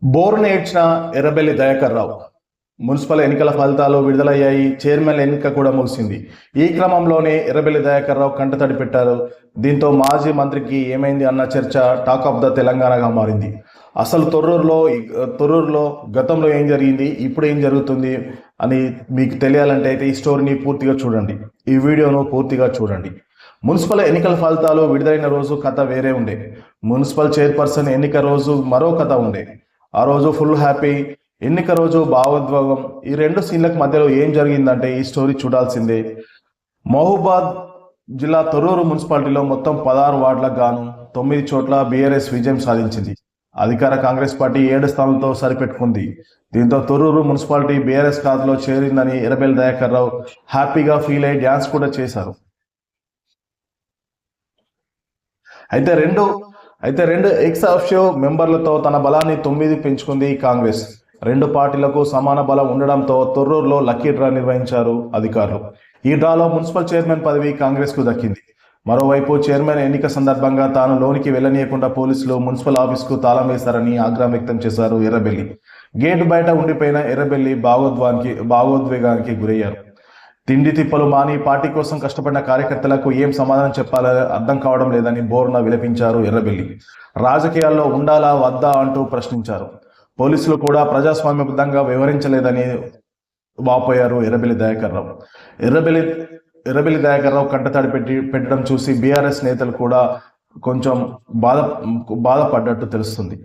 బోరున ఏడ్చిన ఎర్రబెల్లి దయాకర్ రావు. మున్సిపల్ ఎన్నికల ఫలితాలు విడుదలయ్యాయి. చైర్మన్ ఎన్నిక కూడా ముగిసింది. ఈ క్రమంలోనే ఎర్రబెల్లి దయాకర్ రావు కంటతడి పెట్టారు. దీంతో మాజీ మంత్రికి ఏమైంది అన్న చర్చ టాక్ ఆఫ్ ద తెలంగాణగా మారింది. అసలు తొర్రూరులో గతంలో ఏం జరిగింది, ఇప్పుడు ఏం జరుగుతుంది అని మీకు తెలియాలంటే అయితే ఈ స్టోరీని పూర్తిగా చూడండి. ఈ వీడియోను పూర్తిగా చూడండి. మున్సిపల్ ఎన్నికల ఫలితాలు విడుదలైన రోజు కథ వేరే ఉండే. మున్సిపల్ చైర్పర్సన్ ఎన్నిక రోజు మరో కథ ఉండే. ఆ రోజు ఫుల్ హ్యాపీ, ఎన్నిక రోజు భావోద్వేగం. ఈ రెండు సీన్లకు మధ్యలో ఏం జరిగిందంటే ఈ స్టోరీ చూడాల్సిందే. మహబూబాద్ జిల్లా తొర్రూరు మున్సిపాలిటీలో మొత్తం 16 వార్డులకు గాను 9 చోట్ల బీఆర్ఎస్ విజయం సాధించింది. అధికార కాంగ్రెస్ పార్టీ 7 స్థానాలతో సరిపెట్టుకుంది. దీంతో తొర్రూరు మున్సిపాలిటీ బీఆర్ఎస్ ఖాతాలో చేరిందని ఎర్రబెల్లి దయాకర్ రావు హ్యాపీగా ఫీల్ అయ్యి డ్యాన్స్ కూడా చేశారు. అయితే రెండు ఎక్స్ అఫిషియో మెంబర్లతో తన బలాన్ని 9 పెంచుకుంది కాంగ్రెస్. రెండు పార్టీలకు సమాన బలం ఉండడంతో తొర్రూరులో లక్కీ డ్రా నిర్వహించారు అధికారులు. ఈ డ్రాలో మున్సిపల్ చైర్మన్ పదవి కాంగ్రెస్ కు దక్కింది. మరోవైపు చైర్మన్ ఎన్నిక సందర్భంగా తాను లోనికి వెళ్లనీయకుండా పోలీసులు మున్సిపల్ ఆఫీస్కు తాళం వేశారని ఆగ్రహం వ్యక్తం చేశారు ఎర్రబెల్లి. గేటు బయట ఉండిపోయిన ఎర్రబెల్లి భావోద్వేగానికి గురయ్యారు. తిండి తిప్పలు మాని పార్టీ కోసం కష్టపడిన కార్యకర్తలకు ఏం సమాధానం చెప్పాలని అర్థం కావడం లేదని బోరున విలపించారు ఎర్రబెల్లి. రాజకీయాల్లో ఉండాలా వద్దా అంటూ ప్రశ్నించారు. పోలీసులు కూడా ప్రజాస్వామ్యబద్ధంగా వ్యవహరించలేదని వాపోయారు ఎర్రబెల్లి దయాకర్ రావు. ఎర్రబెల్లి దయాకర్ రావు కంటతడి పెట్టడం చూసి బీఆర్ఎస్ నేతలు కూడా కొంచెం బాధపడ్డట్టు తెలుస్తుంది.